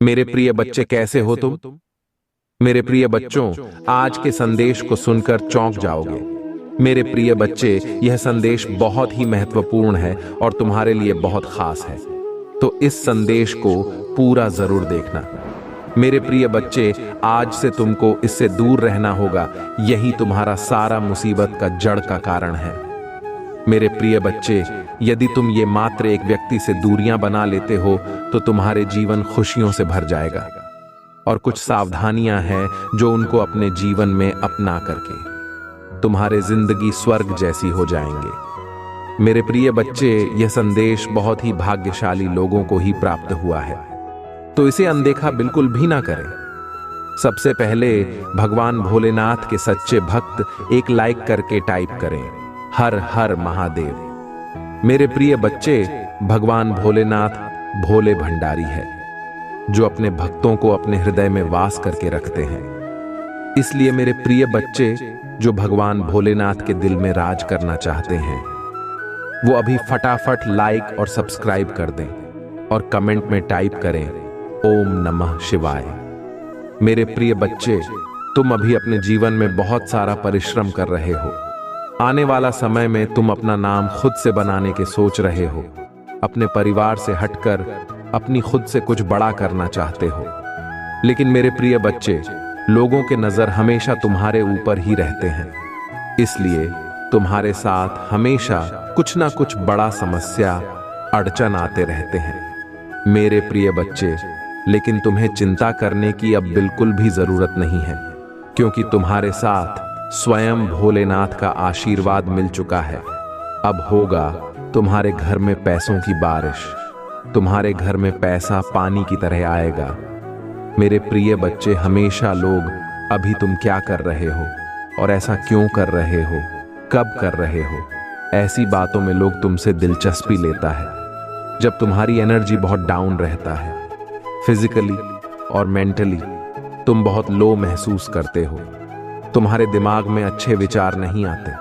मेरे प्रिय बच्चे, कैसे हो तुम? मेरे प्रिय बच्चों, आज के संदेश को सुनकर चौंक जाओगे। मेरे प्रिय बच्चे, यह संदेश बहुत ही महत्वपूर्ण है और तुम्हारे लिए बहुत खास है। तो इस संदेश को पूरा जरूर देखना। मेरे प्रिय बच्चे, आज से तुमको इससे दूर रहना होगा। यही तुम्हारा सारा मुसीबत का जड़ का कारण है। मेरे प्रिय बच्चे, यदि तुम ये मात्र एक व्यक्ति से दूरियां बना लेते हो तो तुम्हारे जीवन खुशियों से भर जाएगा। और कुछ सावधानियां हैं जो उनको अपने जीवन में अपना करके तुम्हारे जिंदगी स्वर्ग जैसी हो जाएंगे। मेरे प्रिय बच्चे, यह संदेश बहुत ही भाग्यशाली लोगों को ही प्राप्त हुआ है, तो इसे अनदेखा बिल्कुल भी ना करें। सबसे पहले भगवान भोलेनाथ के सच्चे भक्त एक लाइक करके टाइप करें, हर हर महादेव। मेरे प्रिय बच्चे, भगवान भोलेनाथ भोले भंडारी है, जो अपने भक्तों को अपने हृदय में वास करके रखते हैं। इसलिए मेरे प्रिय बच्चे, जो भगवान भोलेनाथ के दिल में राज करना चाहते हैं, वो अभी फटाफट लाइक और सब्सक्राइब कर दें और कमेंट में टाइप करें, ओम नमः शिवाय। मेरे प्रिय बच्चे, तुम अभी अपने जीवन में बहुत सारा परिश्रम कर रहे हो। आने वाला समय में तुम अपना नाम खुद से बनाने के सोच रहे हो। अपने परिवार से हटकर अपनी खुद से कुछ बड़ा करना चाहते हो। लेकिन मेरे प्रिय बच्चे, लोगों के नजर हमेशा तुम्हारे ऊपर ही रहते हैं, इसलिए तुम्हारे साथ हमेशा कुछ ना कुछ बड़ा समस्या अड़चन आते रहते हैं। मेरे प्रिय बच्चे, लेकिन तुम्हें चिंता करने की अब बिल्कुल भी जरूरत नहीं है, क्योंकि तुम्हारे साथ स्वयं भोलेनाथ का आशीर्वाद मिल चुका है। अब होगा तुम्हारे घर में पैसों की बारिश। तुम्हारे घर में पैसा पानी की तरह आएगा। मेरे प्रिय बच्चे, हमेशा लोग अभी तुम क्या कर रहे हो और ऐसा क्यों कर रहे हो, कब कर रहे हो, ऐसी बातों में लोग तुमसे दिलचस्पी लेता है। जब तुम्हारी एनर्जी बहुत डाउन रहता है, फिजिकली और मेंटली तुम बहुत लो महसूस करते हो, तुम्हारे दिमाग में अच्छे विचार नहीं आते,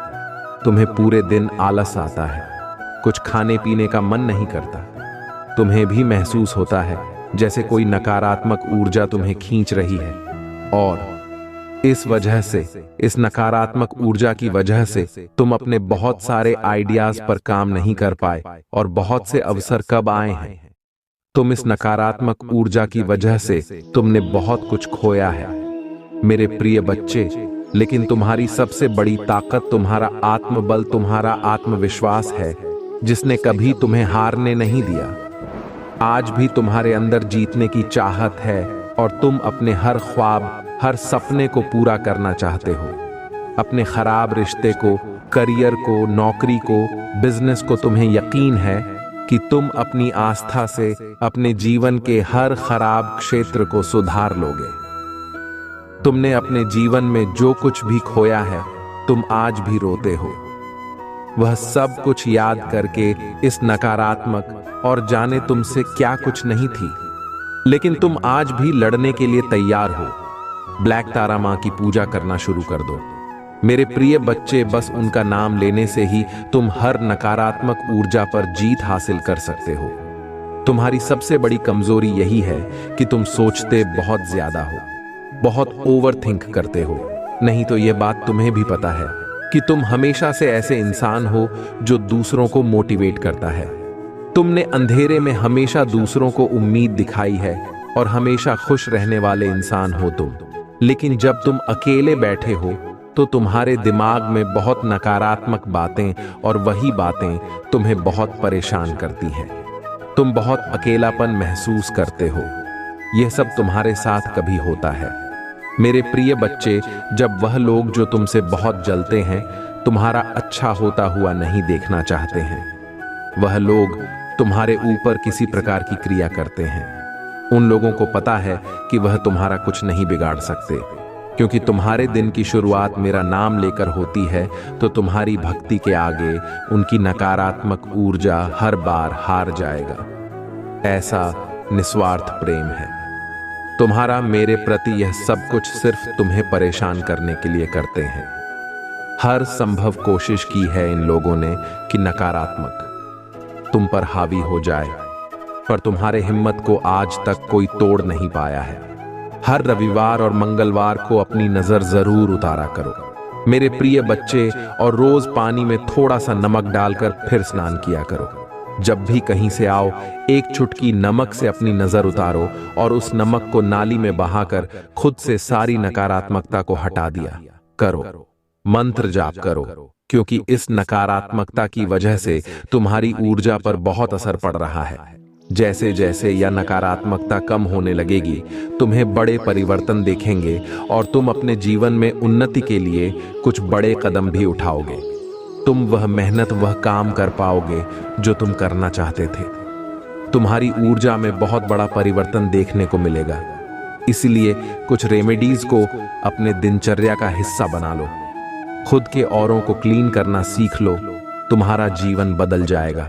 तुम्हें पूरे दिन आलस आता है, कुछ खाने पीने का मन नहीं करता, तुम्हें भी महसूस होता है जैसे कोई नकारात्मक ऊर्जा तुम्हें खींच रही है। और इस वजह से, इस नकारात्मक ऊर्जा की वजह से तुम अपने बहुत सारे आइडियाज पर काम नहीं कर पाए और बहुत से अवसर कब आए हैं। तुम इस नकारात्मक ऊर्जा की वजह से तुमने बहुत कुछ खोया है। मेरे प्रिय बच्चे, लेकिन तुम्हारी सबसे बड़ी ताकत तुम्हारा आत्मबल, तुम्हारा आत्मविश्वास है, जिसने कभी तुम्हें हारने नहीं दिया। आज भी तुम्हारे अंदर जीतने की चाहत है और तुम अपने हर ख्वाब, हर सपने को पूरा करना चाहते हो। अपने खराब रिश्ते को, करियर को, नौकरी को, बिजनेस को तुम्हें यकीन है कि तुम अपनी आस्था से अपने जीवन के हर खराब क्षेत्र को सुधार लोगे। तुमने अपने जीवन में जो कुछ भी खोया है, तुम आज भी रोते हो। वह सब कुछ याद करके इस नकारात्मक और जाने तुमसे क्या कुछ नहीं थी, लेकिन तुम आज भी लड़ने के लिए तैयार हो। ब्लैक तारा मां की पूजा करना शुरू कर दो। मेरे प्रिय बच्चे, बस उनका नाम लेने से ही तुम हर नकारात्मक ऊर्जा पर जीत हासिल कर सकते हो। तुम्हारी सबसे बड़ी कमजोरी यही है कि तुम सोचते बहुत ज्यादा हो, बहुत ओवर थिंक करते हो। नहीं तो यह बात तुम्हें भी पता है कि तुम हमेशा से ऐसे इंसान हो जो दूसरों को मोटिवेट करता है। तुमने अंधेरे में हमेशा दूसरों को उम्मीद दिखाई है और हमेशा खुश रहने वाले इंसान हो तुम। लेकिन जब तुम अकेले बैठे हो तो तुम्हारे दिमाग में बहुत नकारात्मक बातें और वही बातें तुम्हें बहुत परेशान करती हैं। तुम बहुत अकेलापन महसूस करते हो। यह सब तुम्हारे साथ कभी होता है। मेरे प्रिय बच्चे, जब वह लोग जो तुमसे बहुत जलते हैं तुम्हारा अच्छा होता हुआ नहीं देखना चाहते हैं, वह लोग तुम्हारे ऊपर किसी प्रकार की क्रिया करते हैं, उन लोगों को पता है कि वह तुम्हारा कुछ नहीं बिगाड़ सकते, क्योंकि तुम्हारे दिन की शुरुआत मेरा नाम लेकर होती है। तो तुम्हारी भक्ति के आगे उनकी नकारात्मक ऊर्जा हर बार हार जाएगा। ऐसा निस्वार्थ प्रेम है तुम्हारा मेरे प्रति। यह सब कुछ सिर्फ तुम्हें परेशान करने के लिए करते हैं। हर संभव कोशिश की है इन लोगों ने कि नकारात्मक तुम पर हावी हो जाए, पर तुम्हारे हिम्मत को आज तक कोई तोड़ नहीं पाया है। हर रविवार और मंगलवार को अपनी नजर जरूर उतारा करो मेरे प्रिय बच्चे, और रोज पानी में थोड़ा सा नमक डालकर फिर स्नान किया करो। जब भी कहीं से आओ, एक चुटकी नमक से अपनी नजर उतारो और उस नमक को नाली में बहाकर खुद से सारी नकारात्मकता को हटा दिया करो। मंत्र जाप करो, क्योंकि इस नकारात्मकता की वजह से तुम्हारी ऊर्जा पर बहुत असर पड़ रहा है। जैसे जैसे यह नकारात्मकता कम होने लगेगी, तुम्हें बड़े परिवर्तन देखेंगे और तुम अपने जीवन में उन्नति के लिए कुछ बड़े कदम भी उठाओगे। तुम वह मेहनत, वह काम कर पाओगे जो तुम करना चाहते थे। तुम्हारी ऊर्जा में बहुत बड़ा परिवर्तन देखने को मिलेगा। इसलिए कुछ रेमेडीज को अपने दिनचर्या का हिस्सा बना लो। खुद के औरों को क्लीन करना सीख लो, तुम्हारा जीवन बदल जाएगा।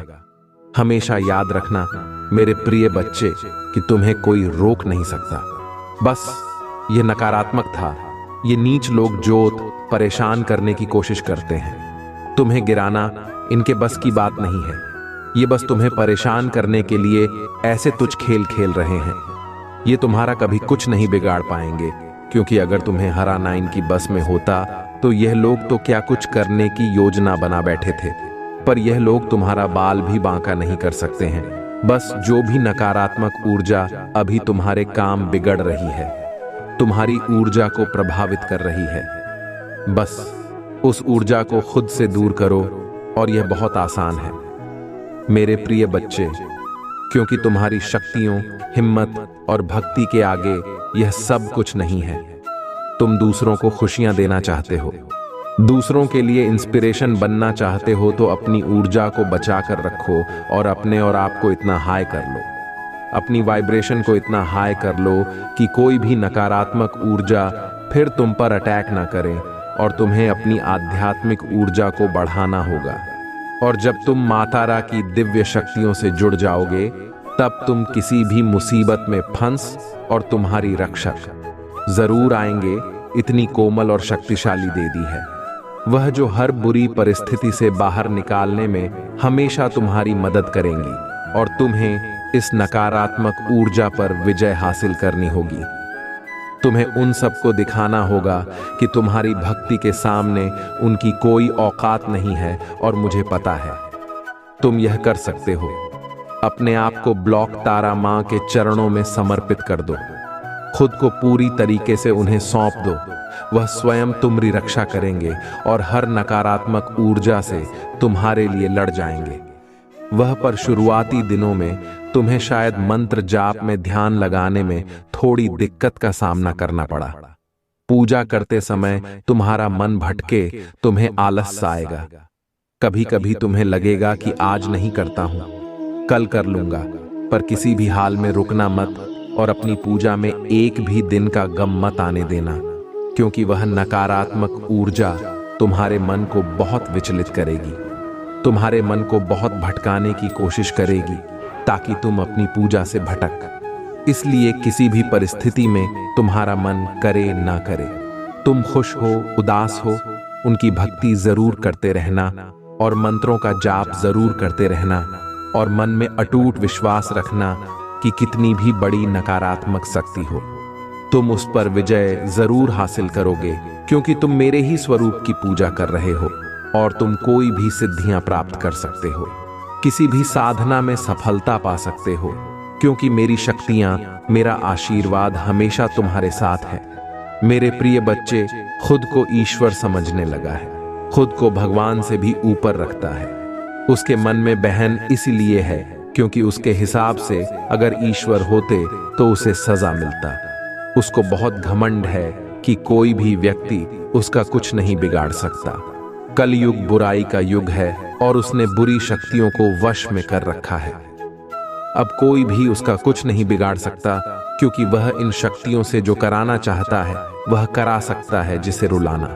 हमेशा याद रखना मेरे प्रिय बच्चे कि तुम्हें कोई रोक नहीं सकता। बस ये नकारात्मक था, ये नीच लोग जो परेशान करने की कोशिश करते हैं। तुम्हें गिराना इनके बस की बात नहीं है। ये बस तुम्हें परेशान करने के लिए ऐसे तुच्छ खेल खेल रहे हैं। ये तुम्हारा कभी कुछ नहीं बिगाड़ पाएंगे, क्योंकि अगर तुम्हें हरा 9 की बस में होता तो यह लोग तो क्या कुछ करने की योजना बना बैठे थे। पर यह लोग तुम्हारा बाल भी बांका नहीं कर सकते हैं। बस जो भी नकारात्मक ऊर्जा अभी तुम्हारे काम बिगड़ रही है, तुम्हारी ऊर्जा को प्रभावित कर रही है, बस उस ऊर्जा को खुद से दूर करो, और यह बहुत आसान है मेरे प्रिय बच्चे, क्योंकि तुम्हारी शक्तियों, हिम्मत और भक्ति के आगे यह सब कुछ नहीं है। तुम दूसरों को खुशियां देना चाहते हो, दूसरों के लिए इंस्पिरेशन बनना चाहते हो, तो अपनी ऊर्जा को बचा कर रखो और अपने और आप को इतना हाई कर लो, अपनी वाइब्रेशन को इतना हाई कर लो कि कोई भी नकारात्मक ऊर्जा फिर तुम पर अटैक ना करे, और तुम्हें अपनी आध्यात्मिक ऊर्जा को बढ़ाना होगा। और जब तुम मातारा की दिव्य शक्तियों से जुड़ जाओगे, तब तुम किसी भी मुसीबत में फंस और तुम्हारी रक्षक जरूर आएंगे। इतनी कोमल और शक्तिशाली देवी है वह, जो हर बुरी परिस्थिति से बाहर निकालने में हमेशा तुम्हारी मदद करेंगी, और तुम्हें इस नकारात्मक ऊर्जा पर विजय हासिल करनी होगी। तुम्हें उन सबको दिखाना होगा कि तुम्हारी भक्ति के सामने उनकी कोई औकात नहीं है, और मुझे पता है तुम यह कर सकते हो। अपने आप को ब्लॉक तारा मां के चरणों में समर्पित कर दो, खुद को पूरी तरीके से उन्हें सौंप दो। वह स्वयं तुम्हारी रक्षा करेंगे और हर नकारात्मक ऊर्जा से तुम्हारे लिए लड़ जाएंगे। वह पर शुरुआती दिनों में तुम्हें शायद मंत्र जाप में ध्यान लगाने में थोड़ी दिक्कत का सामना करना पड़ा। पूजा करते समय तुम्हारा मन भटके, तुम्हें आलस आएगा। कभी कभी तुम्हें लगेगा कि आज नहीं करता हूं, कल कर लूंगा, पर किसी भी हाल में रुकना मत, और अपनी पूजा में एक भी दिन का गम मत आने देना, क्योंकि वह नकारात्मक ऊर्जा तुम्हारे मन को बहुत विचलित करेगी, तुम्हारे मन को बहुत भटकाने की कोशिश करेगी, ताकि तुम अपनी पूजा से भटक। इसलिए किसी भी परिस्थिति में तुम्हारा मन करे ना करे, तुम खुश हो, उदास हो, उनकी भक्ति जरूर करते रहना, और मंत्रों का जाप जरूर करते रहना, और मन में अटूट विश्वास रखना कि कितनी भी बड़ी नकारात्मक शक्ति हो, तुम उस पर विजय जरूर हासिल करोगे, क्योंकि तुम मेरे ही स्वरूप की पूजा कर रहे हो, और तुम कोई भी सिद्धियां प्राप्त कर सकते हो, किसी भी साधना में सफलता पा सकते हो, क्योंकि मेरी शक्तियां, मेरा आशीर्वाद हमेशा तुम्हारे साथ है। मेरे प्रिय बच्चे, खुद को ईश्वर समझने लगा है, खुद को भगवान से भी ऊपर रखता है। उसके मन में बहन इसलिए है क्योंकि उसके हिसाब से अगर ईश्वर होते तो उसे सजा मिलता। उसको बहुत घमंड है कि कोई भी व्यक्ति उसका कुछ नहीं बिगाड़ सकता। कलयुग बुराई का युग है, और उसने बुरी शक्तियों को वश में कर रखा है। अब कोई भी उसका कुछ नहीं बिगाड़ सकता, क्योंकि वह इन शक्तियों से जो कराना चाहता है वह करा सकता है। जिसे रुलाना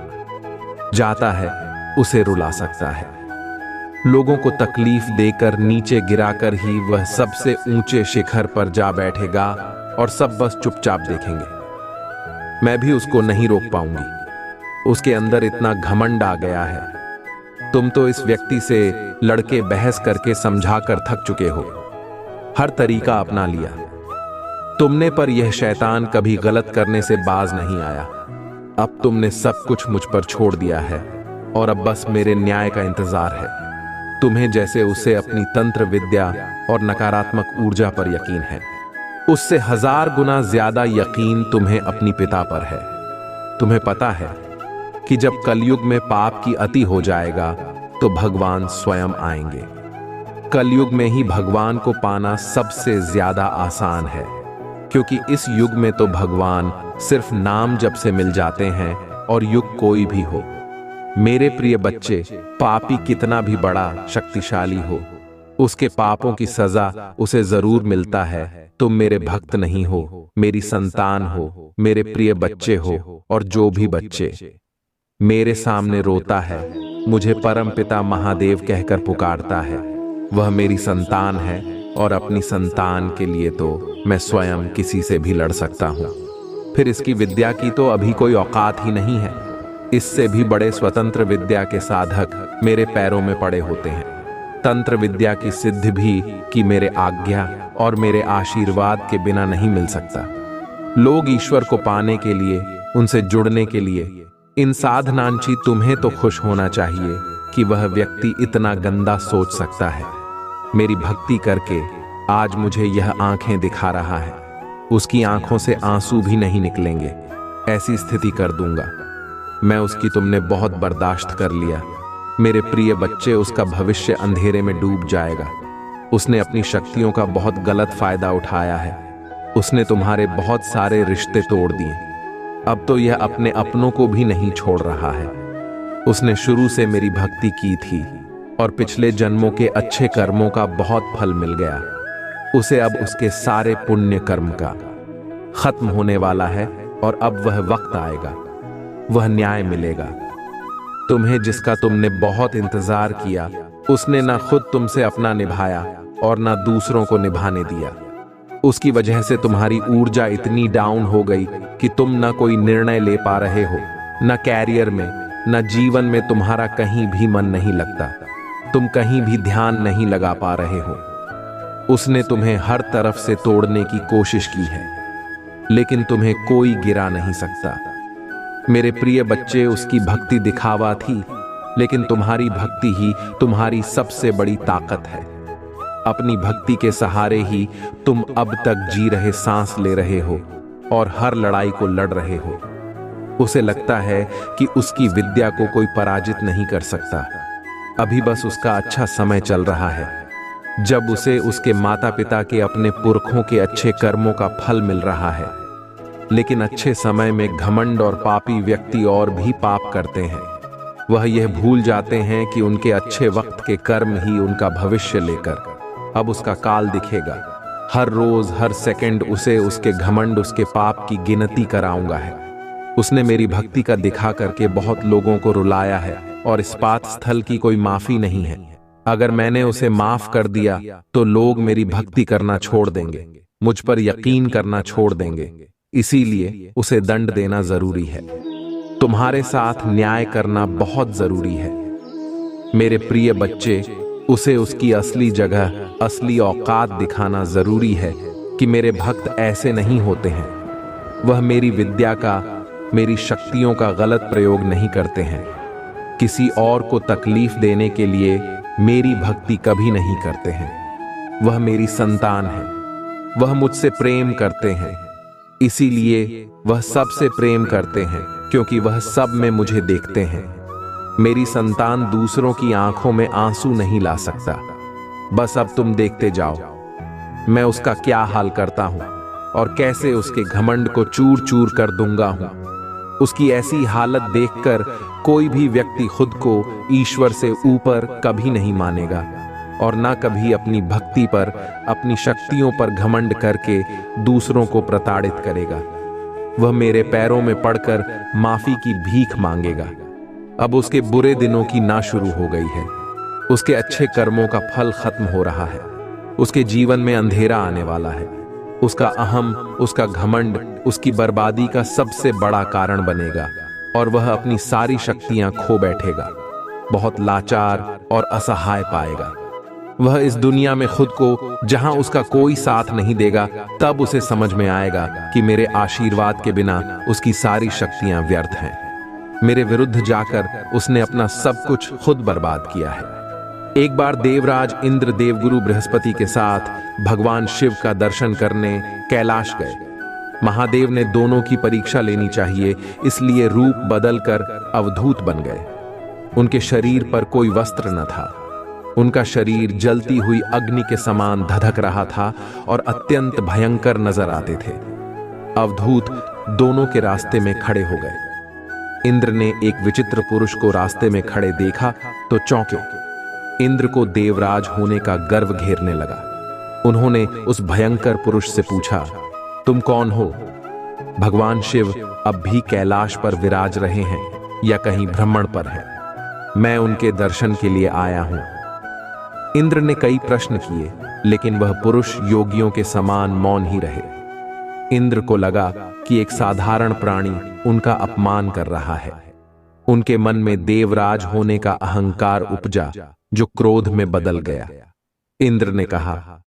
जाता है उसे रुला सकता है। लोगों को तकलीफ देकर, नीचे गिराकर ही वह सबसे ऊंचे शिखर पर जा बैठेगा, और सब बस चुपचाप देखेंगे। मैं भी उसको नहीं रोक पाऊंगी। उसके अंदर इतना घमंड आ गया है। तुम तो इस व्यक्ति से लड़के बहस करके समझाकर थक चुके हो। हर तरीका अपना लिया तुमने, पर यह शैतान कभी गलत करने से बाज नहीं आया। अब तुमने सब कुछ मुझ पर छोड़ दिया है और अब बस मेरे न्याय का इंतजार है। तुम्हें जैसे उसे अपनी तंत्र विद्या और नकारात्मक ऊर्जा पर यकीन है, उससे 1000 गुना ज्यादा यकीन तुम्हें अपनी पिता पर है। तुम्हें पता है कि जब कलयुग में पाप की अति हो जाएगा तो भगवान स्वयं आएंगे। कलयुग में ही भगवान को पाना सबसे ज्यादा आसान है, क्योंकि इस युग में तो भगवान सिर्फ नाम जप से मिल जाते हैं, और युग कोई भी हो। मेरे प्रिय बच्चे, पापी कितना भी बड़ा शक्तिशाली हो, उसके पापों की सजा उसे जरूर मिलता है। तुम मेरे भक्त नहीं हो, मेरी संतान हो, मेरे प्रिय बच्चे हो, और जो भी बच्चे मेरे सामने रोता है, मुझे परमपिता महादेव कहकर पुकारता है, वह मेरी संतान है, और अपनी संतान के लिए तो मैं स्वयं किसी से भी लड़ सकता हूँ। फिर इसकी विद्या की तो अभी कोई औकात ही नहीं है। इससे भी बड़े स्वतंत्र विद्या के साधक मेरे पैरों में पड़े होते हैं। तंत्र विद्या की सिद्धि भी कि मेरे आज्ञा और मेरे आशीर्वाद के बिना नहीं मिल सकता। लोग ईश्वर को पाने के लिए, उनसे जुड़ने के लिए, इन साधनांची तुम्हें तो खुश होना चाहिए कि वह व्यक्ति इतना गंदा सोच सकता है। मेरी भक्ति करके आज मुझे यह आंखें दिखा रहा है, उसकी आंखों से आंसू भी नहीं निकलेंगे, ऐसी स्थिति कर दूंगा मैं उसकी। तुमने बहुत बर्दाश्त कर लिया मेरे प्रिय बच्चे, उसका भविष्य अंधेरे में डूब जाएगा। उसने अपनी शक्तियों का बहुत गलत फायदा उठाया है। उसने तुम्हारे बहुत सारे रिश्ते तोड़ दिए। अब तो यह अपने अपनों को भी नहीं छोड़ रहा है। उसने शुरू से मेरी भक्ति की थी और पिछले जन्मों के अच्छे कर्मों का बहुत फल मिल गया। उसे अब उसके सारे पुण्य कर्म का खत्म होने वाला है, और अब वह वक्त आएगा, वह न्याय मिलेगा। तुम्हें जिसका तुमने बहुत इंतजार किया, उसने ना खुद तुमसे अपना निभाया और ना दूसरों को निभाने दिया। उसकी वजह से तुम्हारी ऊर्जा इतनी डाउन हो गई कि तुम ना कोई निर्णय ले पा रहे हो, ना कैरियर में, ना जीवन में तुम्हारा कहीं भी मन नहीं लगता। तुम कहीं भी ध्यान नहीं लगा पा रहे हो। उसने तुम्हें हर तरफ से तोड़ने की कोशिश की है, लेकिन तुम्हें कोई गिरा नहीं सकता। मेरे प्रिय बच्चे, उसकी भक्ति दिखावा थी, लेकिन तुम्हारी भक्ति ही तुम्हारी सबसे बड़ी ताकत है। अपनी भक्ति के सहारे ही तुम अब तक जी रहे, सांस ले रहे हो और हर लड़ाई को लड़ रहे हो। उसे लगता है कि उसकी विद्या को कोई पराजित नहीं कर सकता। अभी बस उसका अच्छा समय चल रहा है, जब उसे उसके माता पिता के, अपने पुरखों के अच्छे कर्मों का फल मिल रहा है। लेकिन अच्छे समय में घमंड और पापी व्यक्ति और भी पाप करते हैं। वह यह भूल जाते हैं कि उनके अच्छे वक्त के कर्म ही उनका भविष्य लेकर अब उसका काल दिखेगा। हर रोज, हर सेकंड उसे उसके घमंड, उसके पाप की गिनती कराऊंगा है। उसने मेरी भक्ति का दिखा करके बहुत लोगों को रुलाया है, और इस्पात स्थल की कोई माफी नहीं है। अगर मैंने उसे माफ कर दिया तो लोग मेरी भक्ति करना छोड़ देंगे, मुझ पर यकीन करना छोड़ देंगे। इसीलिए उसे दंड देना जरूरी है। तुम्हारे साथ न्याय करना बहुत जरूरी है। मेरे प्रिय बच्चे, उसे उसकी असली जगह, असली औकात दिखाना जरूरी है कि मेरे भक्त ऐसे नहीं होते हैं। वह मेरी विद्या का, मेरी शक्तियों का गलत प्रयोग नहीं करते हैं। किसी और को तकलीफ देने के लिए मेरी भक्ति कभी नहीं करते हैं। वह मेरी संतान है, वह मुझसे प्रेम करते हैं। इसीलिए वह सबसे प्रेम करते हैं, क्योंकि वह सब में मुझे देखते हैं। मेरी संतान दूसरों की आंखों में आंसू नहीं ला सकता। बस अब तुम देखते जाओ मैं उसका क्या हाल करता हूं और कैसे उसके घमंड को चूर चूर कर दूंगा हूं। उसकी ऐसी हालत देखकर कोई भी व्यक्ति खुद को ईश्वर से ऊपर कभी नहीं मानेगा, और ना कभी अपनी भक्ति पर, अपनी शक्तियों पर घमंड करके दूसरों को प्रताड़ित करेगा। वह मेरे पैरों में पड़कर माफी की भीख मांगेगा। अब उसके बुरे दिनों की ना शुरू हो गई है। उसके अच्छे कर्मों का फल खत्म हो रहा है। उसके जीवन में अंधेरा आने वाला है। उसका अहम, उसका घमंड उसकी बर्बादी का सबसे बड़ा कारण बनेगा, और वह अपनी सारी शक्तियां खो बैठेगा। बहुत लाचार और असहाय पाएगा। वह इस दुनिया में खुद को जहां उसका कोई साथ नहीं देगा, तब उसे समझ में आएगा कि मेरे आशीर्वाद के बिना उसकी सारी शक्तियां व्यर्थ हैं। मेरे विरुद्ध जाकर उसने अपना सब कुछ खुद बर्बाद किया है। एक बार देवराज इंद्र देवगुरु बृहस्पति के साथ भगवान शिव का दर्शन करने कैलाश गए। महादेव ने दोनों की परीक्षा लेनी चाहिए, इसलिए रूप बदलकर अवधूत बन गए। उनके शरीर पर कोई वस्त्र न था। उनका शरीर जलती हुई अग्नि के समान धधक रहा था और अत्यंत भयंकर नजर आते थे। अवधूत दोनों के रास्ते में खड़े हो गए। इंद्र ने एक विचित्र पुरुष को रास्ते में खड़े देखा तो चौंके। इंद्र को देवराज होने का गर्व घेरने लगा। उन्होंने उस भयंकर पुरुष से पूछा, तुम कौन हो? भगवान शिव अब भी कैलाश पर विराज रहे हैं या कहीं भ्रमण पर हैं? मैं उनके दर्शन के लिए आया हूं। इंद्र ने कई प्रश्न किए, लेकिन वह पुरुष योगियों के समान मौन ही रहे। इंद्र को लगा कि एक साधारण प्राणी उनका अपमान कर रहा है। उनके मन में देवराज होने का अहंकार उपजा, जो क्रोध में बदल गया। इंद्र ने कहा,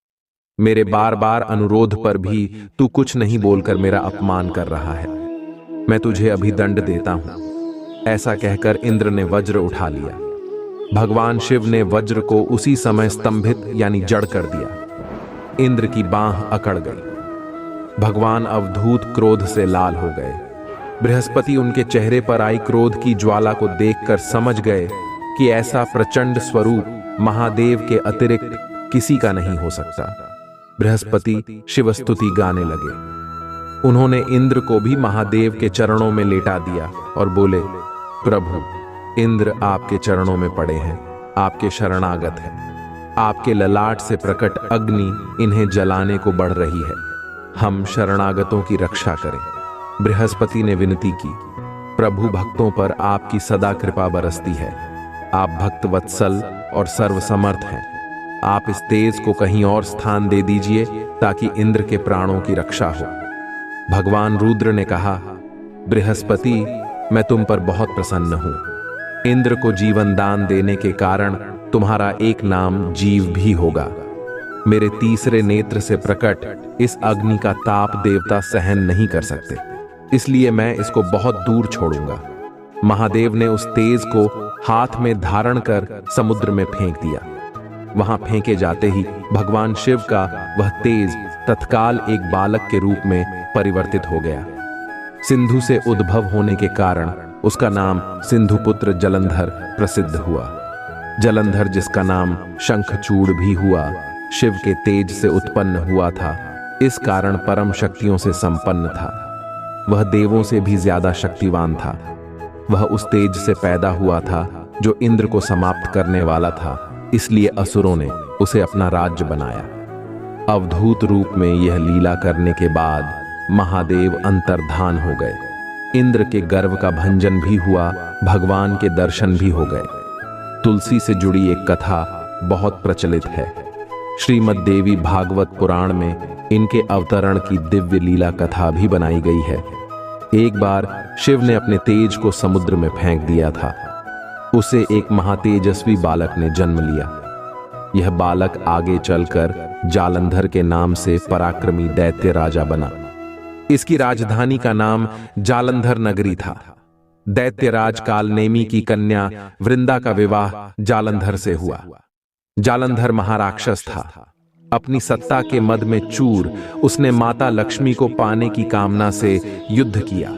मेरे बार बार अनुरोध पर भी तू कुछ नहीं बोलकर मेरा अपमान कर रहा है। मैं तुझे अभी दंड देता हूं। ऐसा कहकर इंद्र ने वज्र उठा लिया। भगवान शिव ने वज्र को उसी समय स्तंभित यानी जड़ कर दिया। इंद्र की बांह अकड़ गई। भगवान अवधूत क्रोध से लाल हो गए। बृहस्पति उनके चेहरे पर आई क्रोध की ज्वाला को देखकर समझ गए कि ऐसा प्रचंड स्वरूप महादेव के अतिरिक्त किसी का नहीं हो सकता। बृहस्पति शिवस्तुति गाने लगे। उन्होंने इंद्र को भी महादेव के चरणों में लेटा दिया और बोले, प्रभु, इंद्र आपके चरणों में पड़े हैं, आपके शरणागत हैं। आपके ललाट से प्रकट अग्नि इन्हें जलाने को बढ़ रही है। हम शरणागतों की रक्षा करें। बृहस्पति ने विनती की, प्रभु, भक्तों पर आपकी सदा कृपा बरसती है। आप भक्त वत्सल और सर्वसमर्थ हैं। आप इस तेज को कहीं और स्थान दे दीजिए ताकि इंद्र के प्राणों की रक्षा हो। भगवान रुद्र ने कहा, बृहस्पति, मैं तुम पर बहुत प्रसन्न हूं। इंद्र को जीवन दान देने के कारण तुम्हारा एक नाम जीव भी होगा। मेरे तीसरे नेत्र से प्रकट इस अग्नि का ताप देवता सहन नहीं कर सकते, इसलिए मैं इसको बहुत दूर छोड़ूंगा। महादेव ने उस तेज को हाथ में धारण कर समुद्र में फेंक दिया। वहां फेंके जाते ही भगवान शिव का वह तेज तत्काल एक बालक के रूप में परिवर्तित हो गया। सिंधु से उद्भव होने के कारण उसका नाम सिंधुपुत्र जलंधर प्रसिद्ध हुआ। जलंधर, जिसका नाम शंखचूड़ भी हुआ, शिव के तेज से उत्पन्न हुआ था। इस कारण परम शक्तियों से संपन्न था। वह देवों से भी ज्यादा शक्तिवान था। वह उस तेज से पैदा हुआ था जो इंद्र को समाप्त करने वाला था, इसलिए असुरों ने उसे अपना राज्य बनाया। अवधूत रूप में यह लीला करने के बाद महादेव अंतर्धान हो गए। इंद्र के गर्व का भंजन भी हुआ, भगवान के दर्शन भी हो गए। तुलसी से जुड़ी एक कथा बहुत प्रचलित है। श्रीमद् देवी भागवत पुराण में इनके अवतरण की दिव्य लीला कथा भी बनाई गई है। एक बार शिव ने अपने तेज को समुद्र में फेंक दिया था। उसे एक महातेजस्वी बालक ने जन्म लिया। यह बालक आगे चलकर जालंधर के नाम से पराक्रमी दैत्य राजा बना। इसकी राजधानी का नाम जालंधर नगरी था। दैत्यराज कालनेमी की कन्या वृंदा का विवाह जालंधर से हुआ। जालंधर महाराक्षस था। अपनी सत्ता के मद में चूर उसने माता लक्ष्मी को पाने की कामना से युद्ध किया,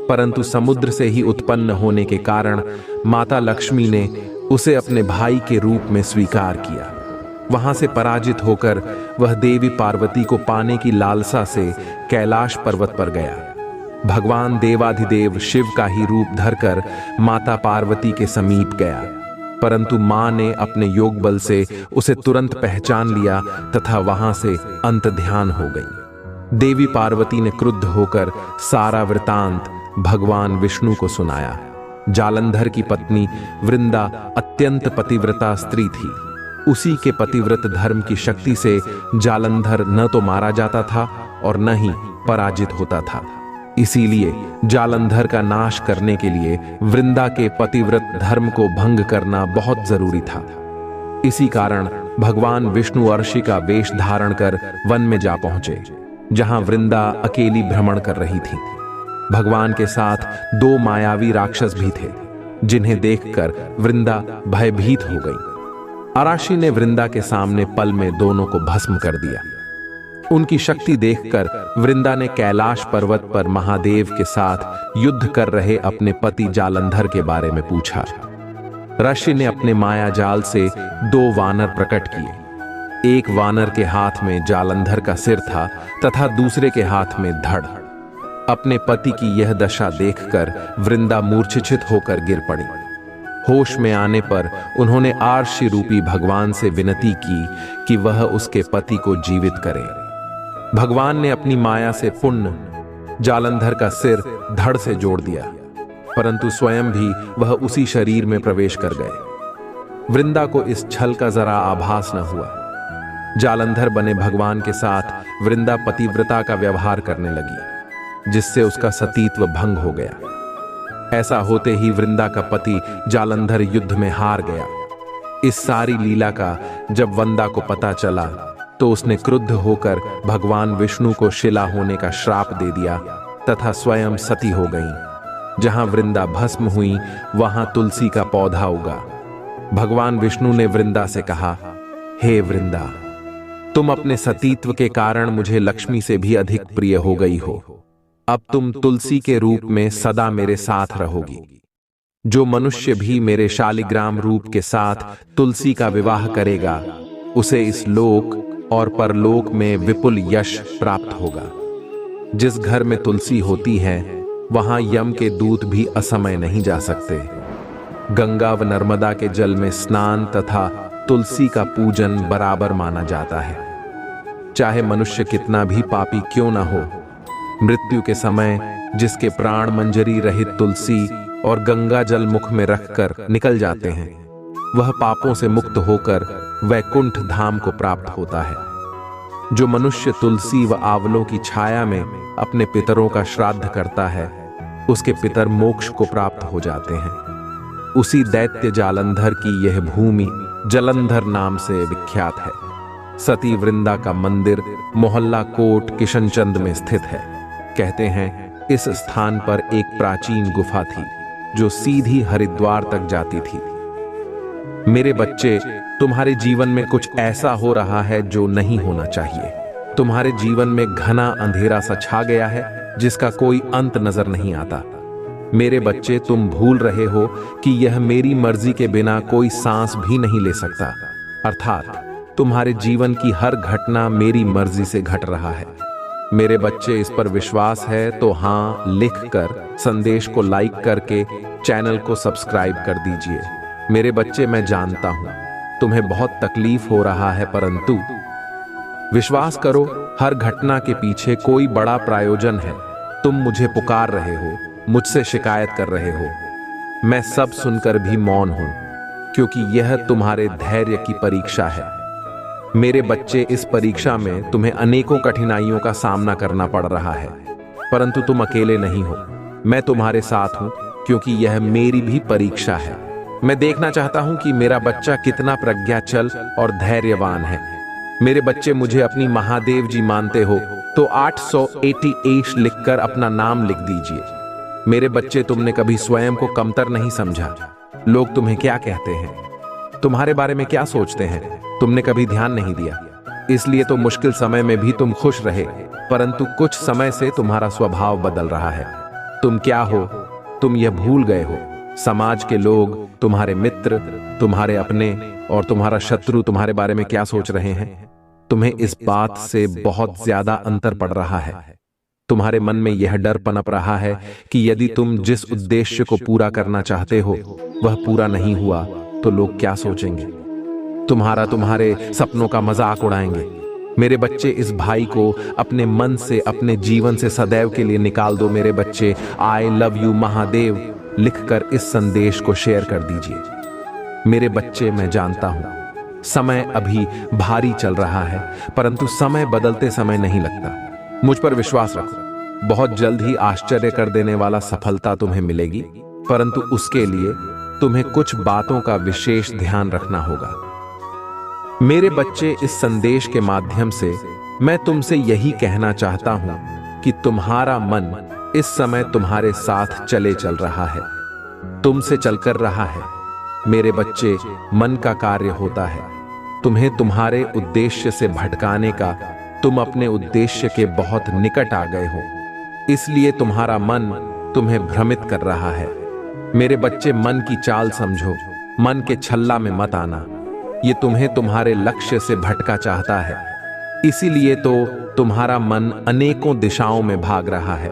परंतु समुद्र से ही उत्पन्न होने के कारण माता लक्ष्मी ने उसे अपने भाई के रूप में स्वीकार किया। वहां से पराजित होकर वह देवी पार्वती को पाने की लालसा से कैलाश पर्वत पर गया। भगवान देवाधिदेव शिव का ही रूप धरकर माता पार्वती के समीप गया, परंतु मां ने अपने योग बल से उसे तुरंत पहचान लिया तथा वहां से अंत ध्यान हो गई। देवी पार्वती ने क्रुद्ध होकर सारा वृतांत भगवान विष्णु को सुनाया। जालंधर की पत्नी वृंदा अत्यंत पतिव्रता स्त्री थी। उसी के पतिव्रत धर्म की शक्ति से जालंधर न तो मारा जाता था और न ही पराजित होता था। इसीलिए जालंधर का नाश करने के लिए वृंदा के पतिव्रत धर्म को भंग करना बहुत जरूरी था। इसी कारण भगवान विष्णु अर्षि का वेश धारण कर वन में जा पहुंचे, जहां वृंदा अकेली भ्रमण कर रही थी। भगवान के साथ 2 मायावी राक्षस भी थे, जिन्हें देखकर वृंदा भयभीत हो गई। अराशी ने वृंदा के सामने पल में दोनों को भस्म कर दिया। उनकी शक्ति देखकर वृंदा ने कैलाश पर्वत पर महादेव के साथ युद्ध कर रहे अपने पति जालंधर के बारे में पूछा। ऋषि ने अपने माया जाल से 2 वानर प्रकट किए। एक वानर के हाथ में जालंधर का सिर था तथा दूसरे के हाथ में धड़। अपने पति की यह दशा देखकर वृंदा मूर्छित होकर गिर पड़ी। होश में आने पर उन्होंने आर्षि रूपी भगवान से विनती की कि वह उसके पति को जीवित करे। भगवान ने अपनी माया से पुण्य जालंधर का सिर धड़ से जोड़ दिया, परंतु स्वयं भी वह उसी शरीर में प्रवेश कर गए। वृंदा को इस छल का जरा आभास न हुआ। जालंधर बने भगवान के साथ वृंदा पतिव्रता का व्यवहार करने लगी, जिससे उसका सतीत्व भंग हो गया। ऐसा होते ही वृंदा का पति जालंधर युद्ध में हार गया। इस सारी लीला का जब वंदा को पता चला तो उसने क्रुद्ध होकर भगवान विष्णु को शिला होने का श्राप दे दिया तथा स्वयं सती हो गई। जहां वृंदा भस्म हुई वहां तुलसी का पौधा उगा। भगवान विष्णु ने वृंदा से कहा, हे वृंदा, तुम अपने सतीत्व के कारण मुझे लक्ष्मी से भी अधिक प्रिय हो गई हो। अब तुम तुलसी के रूप में सदा मेरे साथ रहोगी। जो मनुष्य भी मेरे शालिग्राम रूप के साथ तुलसी का विवाह करेगा, उसे इस लोक और परलोक में विपुल यश प्राप्त होगा। जिस घर में तुलसी होती है वहां यम के दूत भी असमय नहीं जा सकते। गंगा व नर्मदा के जल में स्नान तथा तुलसी का पूजन बराबर माना जाता है। चाहे मनुष्य कितना भी पापी क्यों ना हो, मृत्यु के समय जिसके प्राण मंजरी रहित तुलसी और गंगा जल मुख में रखकर निकल जाते हैं, वह पापों से मुक्त होकर वैकुंठ धाम को प्राप्त होता है। जो मनुष्य तुलसी व आंवलों की छाया में अपने पितरों का श्राद्ध करता है, उसके पितर मोक्ष को प्राप्त हो जाते हैं। उसी दैत्य जालंधर की यह भूमि जलंधर नाम से विख्यात है। सती वृंदा का मंदिर मोहल्ला कोट किशनचंद में स्थित है। कहते हैं इस स्थान पर एक प्राचीन गुफा थी जो सीधी हरिद्वार तक जाती थी। मेरे बच्चे, तुम्हारे जीवन में कुछ ऐसा हो रहा है जो नहीं होना चाहिए। तुम्हारे जीवन में घना अंधेरा सा छा गया है जिसका कोई अंत नजर नहीं आता। मेरे बच्चे, तुम भूल रहे हो कि यह मेरी मर्जी के बिना कोई सांस भी नहीं ले सकता। अर्थात तुम्हारे जीवन की हर घटना मेरी मर्जी से घट रहा है। मेरे बच्चे, इस पर विश्वास है तो हाँ लिखकर संदेश को लाइक करके चैनल को सब्सक्राइब कर दीजिए। मेरे बच्चे, मैं जानता हूं तुम्हें बहुत तकलीफ हो रहा है, परंतु विश्वास करो, हर घटना के पीछे कोई बड़ा प्रायोजन है। तुम मुझे पुकार रहे हो, मुझसे शिकायत कर रहे हो। मैं सब सुनकर भी मौन हूं, क्योंकि यह तुम्हारे धैर्य की परीक्षा है। मेरे बच्चे, इस परीक्षा में तुम्हें अनेकों कठिनाइयों का सामना करना पड़ रहा है, परंतु तुम अकेले नहीं हो। मैं तुम्हारे साथ हूं, क्योंकि यह मेरी भी परीक्षा है। मैं देखना चाहता हूं कि मेरा बच्चा कितना प्रज्ञाचल और धैर्यवान है। मेरे बच्चे, मुझे अपनी महादेव जी मानते हो तो 888 लिखकर अपना नाम लिख दीजिए। मेरे बच्चे, तुमने कभी स्वयं को कमतर नहीं समझा। लोग तुम्हें क्या कहते हैं, तुम्हारे बारे में क्या सोचते हैं, तुमने कभी ध्यान नहीं दिया। इसलिए तो मुश्किल समय में भी तुम खुश रहे, परंतु कुछ समय से तुम्हारा स्वभाव बदल रहा है। तुम क्या हो, तुम यह भूल गए हो। समाज के लोग, तुम्हारे मित्र, तुम्हारे अपने और तुम्हारा शत्रु तुम्हारे बारे में क्या सोच रहे हैं, तुम्हें इस बात से बहुत ज्यादा अंतर पड़ रहा है। तुम्हारे मन में यह डर पनप रहा है कि यदि तुम जिस उद्देश्य को पूरा करना चाहते हो वह पूरा नहीं हुआ तो लोग क्या सोचेंगे, तुम्हारे सपनों का मजाक उड़ाएंगे। मेरे बच्चे, इस भाई को अपने मन से, अपने जीवन से सदैव के लिए निकाल दो। मेरे बच्चे, आई लव यू महादेव लिखकर इस संदेश को शेयर कर दीजिए। मेरे बच्चे, मैं जानता हूं समय अभी भारी चल रहा है, परंतु समय बदलते समय नहीं लगता। मुझ पर विश्वास रखो, बहुत जल्द ही आश्चर्य कर देने वाला सफलता तुम्हें मिलेगी, परंतु उसके लिए तुम्हें कुछ बातों का विशेष ध्यान रखना होगा। मेरे बच्चे, इस संदेश के माध्यम से मैं तुमसे यही कहना चाहता हूं कि तुम्हारा मन इस समय तुम्हारे साथ चले चल रहा है, तुमसे चलकर रहा है। मेरे बच्चे, मन का कार्य होता है तुम्हें तुम्हारे उद्देश्य से भटकाने का। तुम अपने उद्देश्य के बहुत निकट आ गए हो, इसलिए तुम्हारा मन तुम्हें भ्रमित कर रहा है। मेरे बच्चे, मन की चाल समझो, मन के छल्ला में मत आना। ये तुम्हें तुम्हारे लक्ष्य से भटका चाहता है, इसीलिए तो तुम्हारा मन अनेकों दिशाओं में भाग रहा है।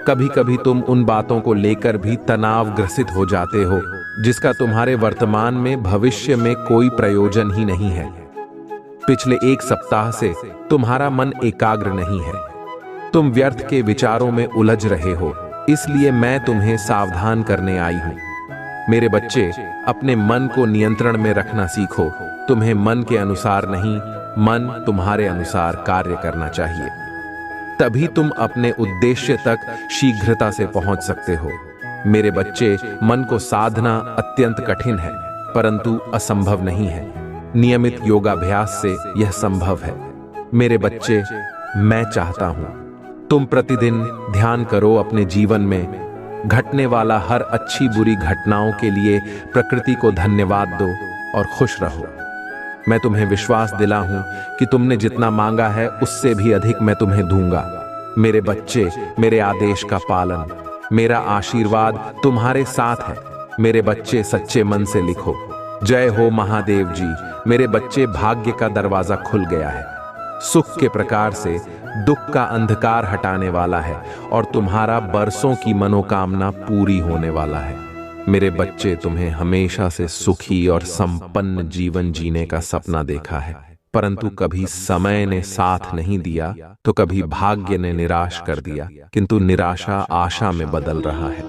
कभी कभी तुम उन बातों को लेकर भी तनावग्रसित हो जाते हो जिसका तुम्हारे वर्तमान में, भविष्य में कोई प्रयोजन ही नहीं है। पिछले 1 सप्ताह से तुम्हारा मन एकाग्र नहीं है, तुम व्यर्थ के विचारों में उलझ रहे हो, इसलिए मैं तुम्हें सावधान करने आई हूं। मेरे बच्चे, अपने मन को नियंत्रण में रखना सीखो। तुम्हें मन के अनुसार नहीं, मन तुम्हारे अनुसार कार्य करना चाहिए, तभी तुम अपने उद्देश्य तक शीघ्रता से पहुंच सकते हो। मेरे बच्चे, मन को साधना अत्यंत कठिन है, परंतु असंभव नहीं है। नियमित योगाभ्यास से यह संभव है। मेरे बच्चे, मैं चाहता हूं तुम प्रतिदिन ध्यान करो, अपने जीवन में घटने वाला हर अच्छी बुरी घटनाओं के लिए प्रकृति को धन्यवाद दो और खुश रहो। मैं तुम्हें विश्वास दिला हूं कि तुमने जितना मांगा है उससे भी अधिक मैं तुम्हें दूंगा। मेरे बच्चे, मेरे आदेश का पालन, मेरा आशीर्वाद तुम्हारे साथ है। मेरे बच्चे, सच्चे मन से लिखो, जय हो महादेव जी। मेरे बच्चे, भाग्य का दरवाजा खुल गया है। सुख के प्रकार से दुख का अंधकार हटाने वाला है और तुम्हारा बरसों की मनोकामना पूरी होने वाला है। मेरे बच्चे, तुम्हें हमेशा से सुखी और संपन्न जीवन जीने का सपना देखा है, परंतु कभी समय ने साथ नहीं दिया तो कभी भाग्य ने निराश कर दिया, किंतु निराशा आशा में बदल रहा है।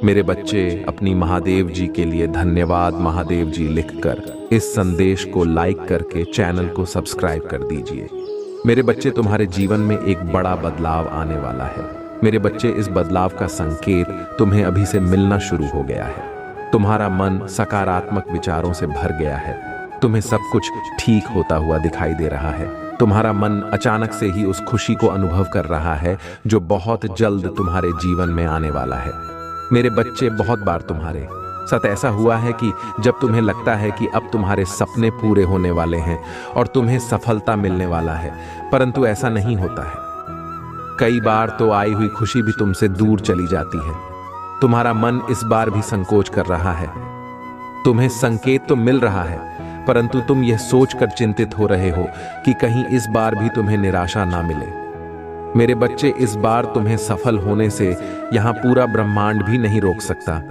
मेरे बच्चे, अपनी महादेव जी के लिए धन्यवाद महादेव जी लिखकर इस संदेश को लाइक करके चैनल को सब्सक्राइब कर दीजिए। मेरे बच्चे, तुम्हारे जीवन में एक बड़ा बदलाव आने वाला है। मेरे बच्चे, इस बदलाव का संकेत तुम्हें अभी से मिलना शुरू हो गया है। तुम्हारा मन सकारात्मक विचारों से भर गया है। तुम्हें सब कुछ ठीक होता हुआ दिखाई दे रहा है। तुम्हारा मन अचानक से ही उस खुशी को अनुभव कर रहा है जो बहुत जल्द तुम्हारे जीवन में आने वाला है। मेरे बच्चे, बहुत बार तुम्हारे साथ ऐसा हुआ है कि जब तुम्हें लगता है कि अब तुम्हारे सपने पूरे होने वाले हैं और तुम्हें सफलता मिलने वाला है, परंतु ऐसा नहीं होता है। कई बार तो आई हुई खुशी भी तुमसे दूर चली जाती है। तुम्हारा मन इस बार भी संकोच कर रहा है। तुम्हें संकेत तो मिल रहा है, परंतु तुम यह सोचकर चिंतित हो रहे हो कि कहीं इस बार भी तुम्हें निराशा ना मिले। मेरे बच्चे, इस बार तुम्हें सफल होने से यहां पूरा ब्रह्मांड भी नहीं रोक सकता।